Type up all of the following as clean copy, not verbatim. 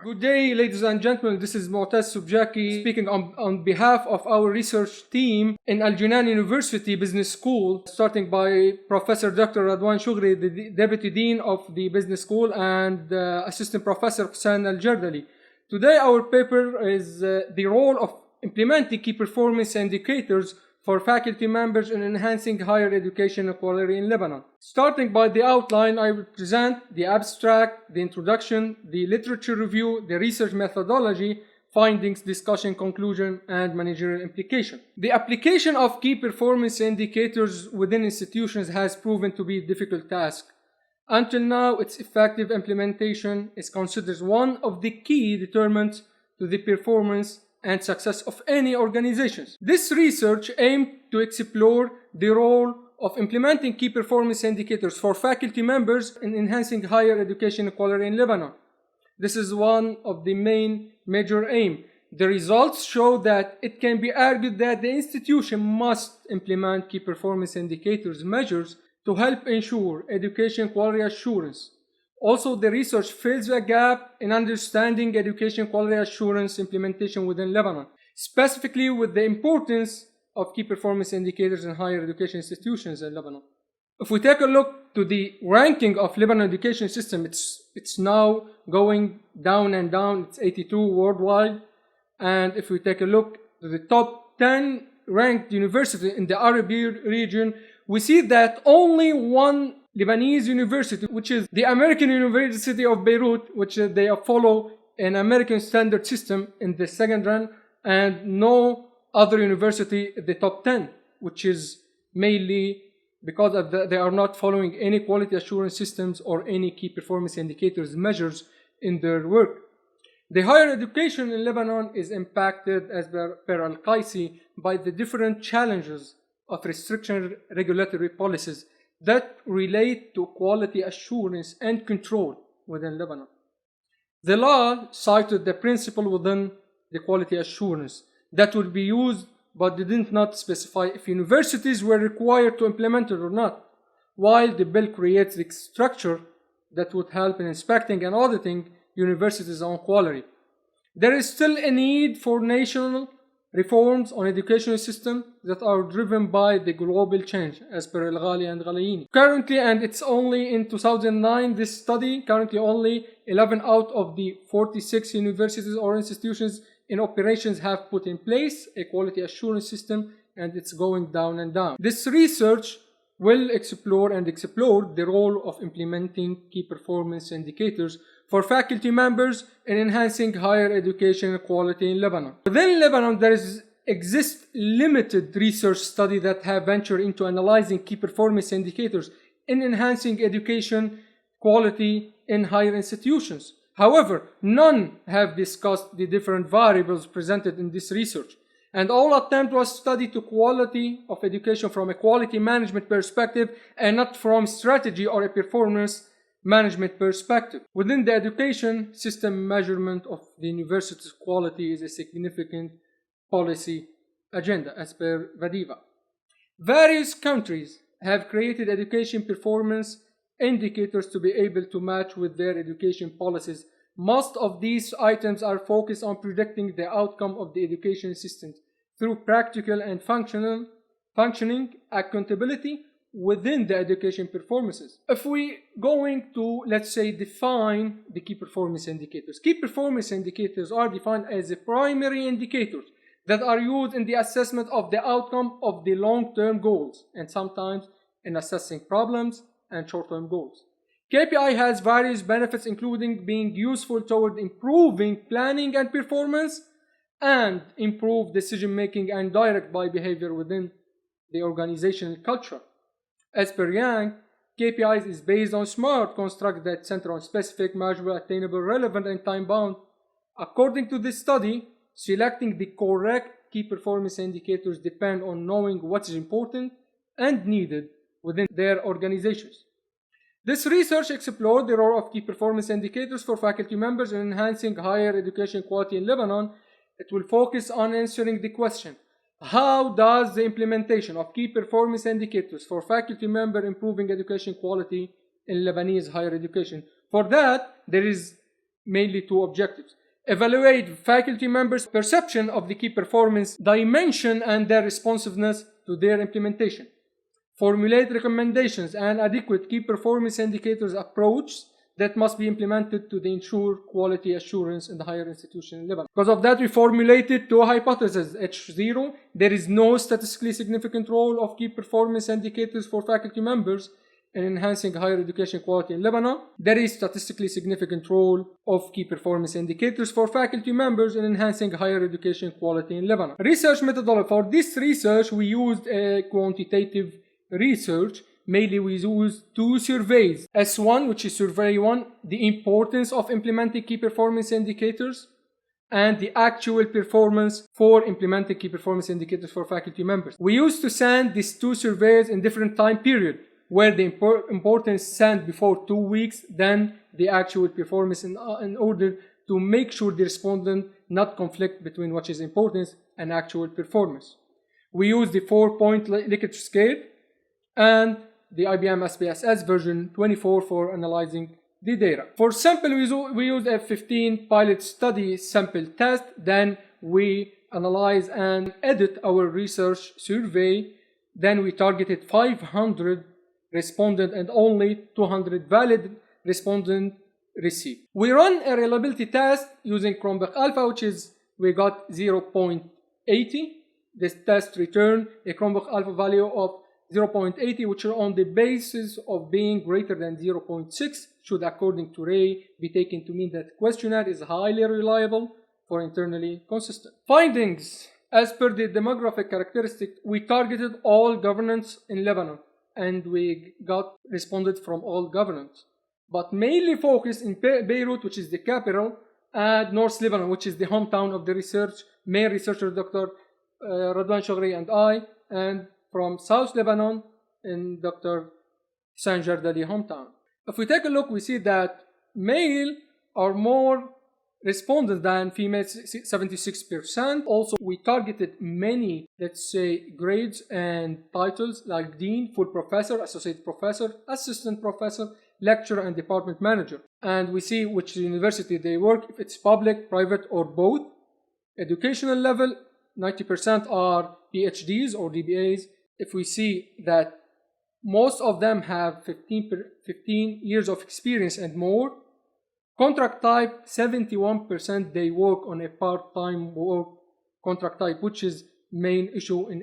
Good day, ladies and gentlemen. This is Mu'taz Subjaki speaking on behalf of our research team in Jinan University Business School, starting by Professor Dr. Radwan Shugri, the Deputy Dean of the Business School, and Assistant Professor Hussein Al-Jardali. Today, our paper is the role of implementing key performance indicators for faculty members in enhancing higher education quality in Lebanon. Starting by the outline, I will present the abstract, the introduction, the literature review, the research methodology, findings, discussion, conclusion, and managerial implication. The application of key performance indicators within institutions has proven to be a difficult task. Until now, its effective implementation is considered one of the key determinants to the performance and success of any organizations. This research aimed to explore the role of implementing key performance indicators for faculty members in enhancing higher education quality in Lebanon. This is one of the major aims. The results show that it can be argued that the institution must implement key performance indicators measures to help ensure education quality assurance. Also, the research fills a gap in understanding education quality assurance implementation within Lebanon, specifically with the importance of key performance indicators in higher education institutions in Lebanon. If we take a look to the ranking of Lebanon education system, it's now going down and down. It's 82 worldwide. And if we take a look to the top 10 ranked universities in the Arab region, we see that only one Lebanese university, which is the American University of Beirut, which they follow an American standard system in the second run, and no other university in the top 10, which is mainly because of they are not following any quality assurance systems or any key performance indicators measures in their work. The higher education in Lebanon is impacted, as per Al-Qaisi, by the different challenges of restriction regulatory policies that relate to quality assurance and control within Lebanon. The law cited the principle within the quality assurance that would be used, but did not specify if universities were required to implement it or not, while the bill creates the structure that would help in inspecting and auditing universities' own quality. There is still a need for national reforms on educational system that are driven by the global change, as per Al-Ghali and Ghalayini. Currently, and it's only in 2009, this study, currently only 11 out of the 46 universities or institutions in operations have put in place a quality assurance system, and it's going down and down. This research will explore the role of implementing key performance indicators for faculty members in enhancing higher education quality in Lebanon. Within Lebanon, there exists limited research studies that have ventured into analyzing key performance indicators in enhancing education quality in higher institutions. However, none have discussed the different variables presented in this research, and all attempt was study to quality of education from a quality management perspective and not from strategy or a performance management perspective. Within the education system, measurement of the university's quality is a significant policy agenda, as per Vadiva. Various countries have created education performance indicators to be able to match with their education policies. Most of these items are focused on predicting the outcome of the education system through practical and functioning accountability within the education performances. If we going to, let's say, define the key performance indicators. Key performance indicators are defined as the primary indicators that are used in the assessment of the outcome of the long-term goals and sometimes in assessing problems and short-term goals. KPI has various benefits, including being useful toward improving planning and performance and improve decision-making and direct by behavior within the organizational culture. As per Yang, KPIs is based on smart construct that center on specific, measurable, attainable, relevant, and time-bound. According to this study, selecting the correct key performance indicators depend on knowing what is important and needed within their organizations. This research explored the role of key performance indicators for faculty members in enhancing higher education quality in Lebanon. It will focus on answering the question, how does the implementation of key performance indicators for faculty members improving education quality in Lebanese higher education? For that, there is mainly two objectives. Evaluate faculty members' perception of the key performance dimension and their responsiveness to their implementation. Formulate recommendations and adequate key performance indicators approach that must be implemented to ensure quality assurance in the higher institution in Lebanon. Because of that, we formulated two hypotheses. H0, there is no statistically significant role of key performance indicators for faculty members in enhancing higher education quality in Lebanon. There is statistically significant role of key performance indicators for faculty members in enhancing higher education quality in Lebanon. Research methodology. For this research, we used a quantitative research. Mainly we used two surveys. S1, which is survey 1, the importance of implementing key performance indicators, and the actual performance for implementing key performance indicators for faculty members. We used to send these two surveys in different time period, where the importance sent before 2 weeks, then the actual performance in order to make sure the respondent not conflict between what is importance and actual performance. We used the 4-point Likert scale and the IBM SPSS version 24 for analyzing the data. For sample, we used a 15 pilot study sample test. Then we analyze and edit our research survey. Then we targeted 500 respondent and only 200 valid respondent received. We run a reliability test using Chromebook Alpha, which is we got 0.80. This test returned a Chromebook Alpha value of 0.80, which are on the basis of being greater than 0.6, should, according to Ray, be taken to mean that questionnaire is highly reliable for internally consistent. Findings. As per the demographic characteristic, we targeted all governments in Lebanon, and we got responded from all governments, but mainly focused in Beirut, which is the capital, and North Lebanon, which is the hometown of the main researcher, Dr. Radwan Shoghri and I, and from South Lebanon in Dr. Hussein Jardali hometown. If we take a look, we see that male are more respondents than female, 76%. Also, we targeted many, let's say, grades and titles like dean, full professor, associate professor, assistant professor, lecturer, and department manager. And we see which university they work, if it's public, private, or both. Educational level, 90% are PhDs or DBAs. If we see that most of them have 15 years of experience and more. Contract type, 71% they work on a part-time work contract type, which is main issue in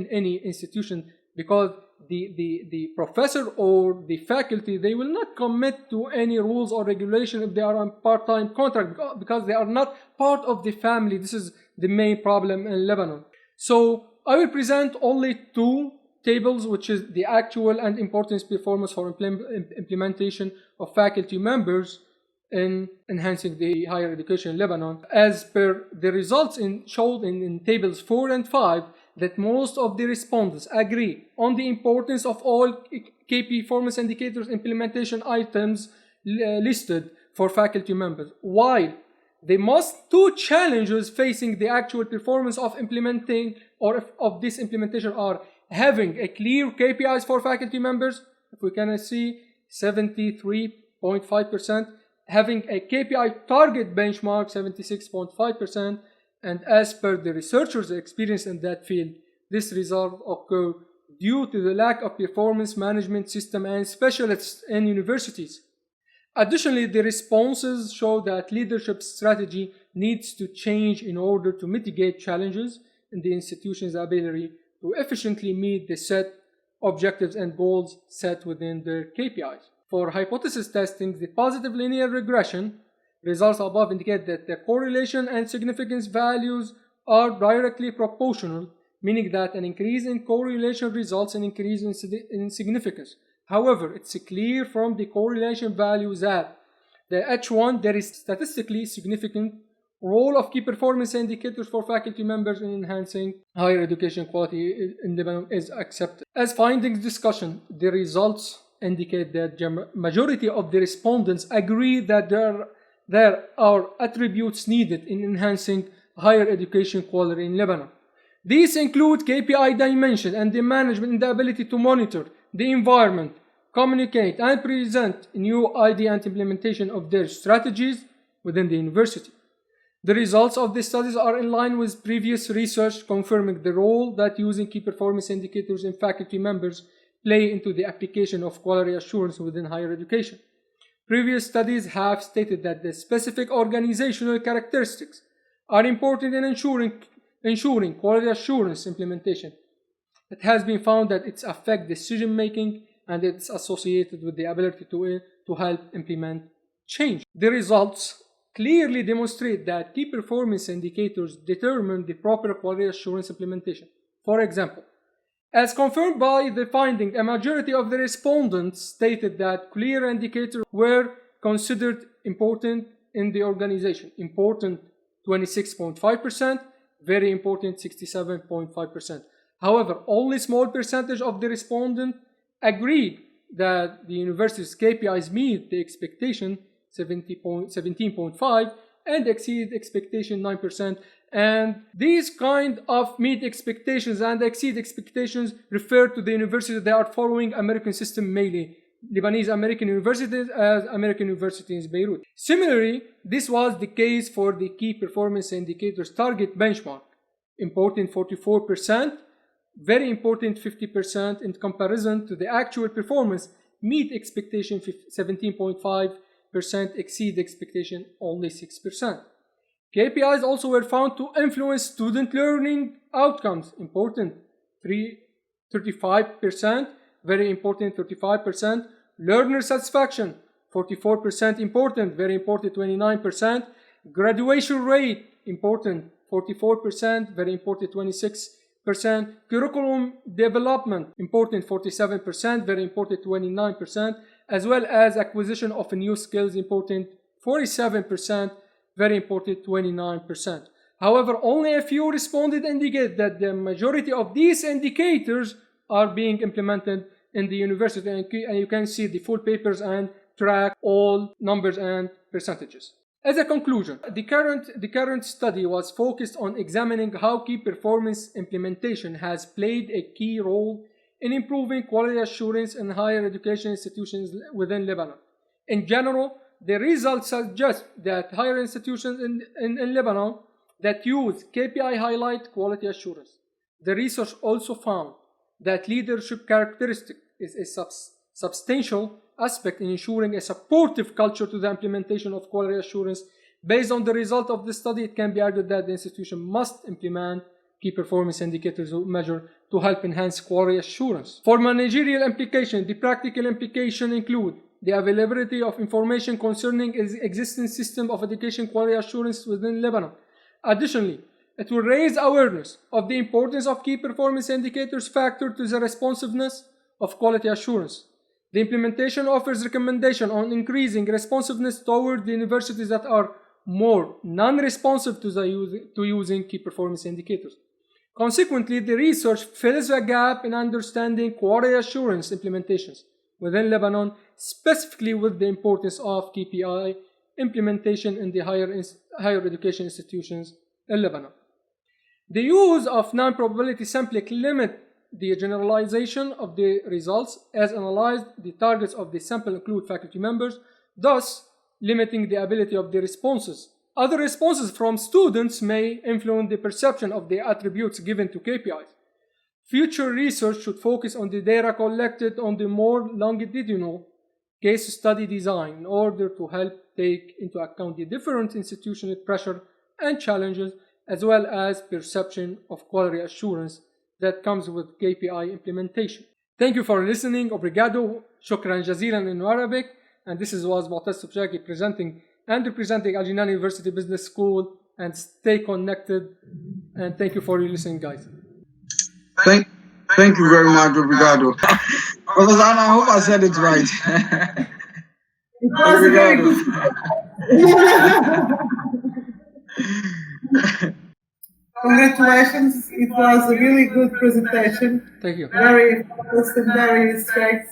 any institution, because the professor or the faculty, they will not commit to any rules or regulation if they are on part-time contract, because they are not part of the family. This is the main problem in Lebanon. So I will present only two tables, which is the actual and importance performance for implementation of faculty members in enhancing the higher education in Lebanon. As per the results showed in tables 4 and 5, that most of the respondents agree on the importance of all key performance indicators implementation items listed for faculty members, while the most two challenges facing the actual performance of implementing or of this implementation are having a clear KPIs for faculty members, if we can see 73.5%, having a KPI target benchmark 76.5%, and as per the researchers' experience in that field, this result occurred due to the lack of performance management system and specialists in universities. Additionally, the responses show that leadership strategy needs to change in order to mitigate challenges in the institution's ability to efficiently meet the set objectives and goals set within their KPIs. For hypothesis testing, the positive linear regression results above indicate that the correlation and significance values are directly proportional, meaning that an increase in correlation results in increase in significance. However, it's clear from the correlation values that the H1, there is statistically significant role of key performance indicators for faculty members in enhancing higher education quality in Lebanon is accepted. As findings discussion, the results indicate that the majority of the respondents agree that there are attributes needed in enhancing higher education quality in Lebanon. These include KPI dimension and the management and the ability to monitor the environment, communicate and present new idea and implementation of their strategies, within the university. The results of the studies are in line with previous research confirming the role that using key performance indicators in faculty members play into the application of quality assurance within higher education. Previous studies have stated that the specific organizational characteristics are important in ensuring quality assurance implementation. It has been found that it affects decision making and it's associated with the ability to help implement change. The results clearly demonstrate that key performance indicators determine the proper quality assurance implementation. For example, as confirmed by the finding, a majority of the respondents stated that clear indicators were considered important in the organization. Important 26.5%, very important 67.5%. However, only small percentage of the respondents agreed that the university's KPIs meet the expectation 17.5 and exceed expectation 9%. And these kind of meet expectations and exceed expectations refer to the university that are following American system, mainly Lebanese American universities as American University in Beirut. Similarly, this was the case for the key performance indicators target benchmark. Important 44%, very important 50% in comparison to the actual performance, meet expectation 17.5%, exceed expectation only 6%. KPIs also were found to influence student learning outcomes. Important 35%, very important 35%. Learner satisfaction 44%, important, very important 29%. Graduation rate important 44%, very important 26%. Curriculum development important 47%, very important 29%, as well as acquisition of new skills important 47%, very important 29%. However, only a few responded indicate that the majority of these indicators are being implemented in the university, and you can see the full papers and track all numbers and percentages. As a conclusion, the current study was focused on examining how key performance implementation has played a key role in improving quality assurance in higher education institutions within Lebanon. In general, the results suggest that higher institutions in Lebanon that use KPI highlight quality assurance. The research also found that leadership characteristic is a substantial aspect in ensuring a supportive culture to the implementation of quality assurance. Based on the result of the study, it can be argued that the institution must implement key performance indicators or measure to help enhance quality assurance. For managerial implication, the practical implication include the availability of information concerning existing system of education quality assurance within Lebanon. Additionally, it will raise awareness of the importance of key performance indicators factor to the responsiveness of quality assurance. The implementation offers recommendation on increasing responsiveness toward the universities that are more non-responsive to using key performance indicators. Consequently, the research fills a gap in understanding quality assurance implementations within Lebanon, specifically with the importance of KPI implementation in the higher education institutions in Lebanon. The use of non-probability sampling limit the generalization of the results as analyzed. The targets of the sample include faculty members, thus limiting the ability of the responses. Other responses from students may influence the perception of the attributes given to KPIs. Future research should focus on the data collected on the more longitudinal case study design in order to help take into account the different institutional pressure and challenges, as well as perception of quality assurance that comes with KPI implementation. Thank you for listening. Obrigado. Shukran jazilan in Arabic. And this was Mu'taz Subjaki presenting Al Jinan University Business School. And stay connected. And thank you for listening, guys. Thank you very much. Obrigado. Rosanna, I hope I said it right. It was very good. Congratulations. It was a really good presentation. Thank you. Very focused and very straight.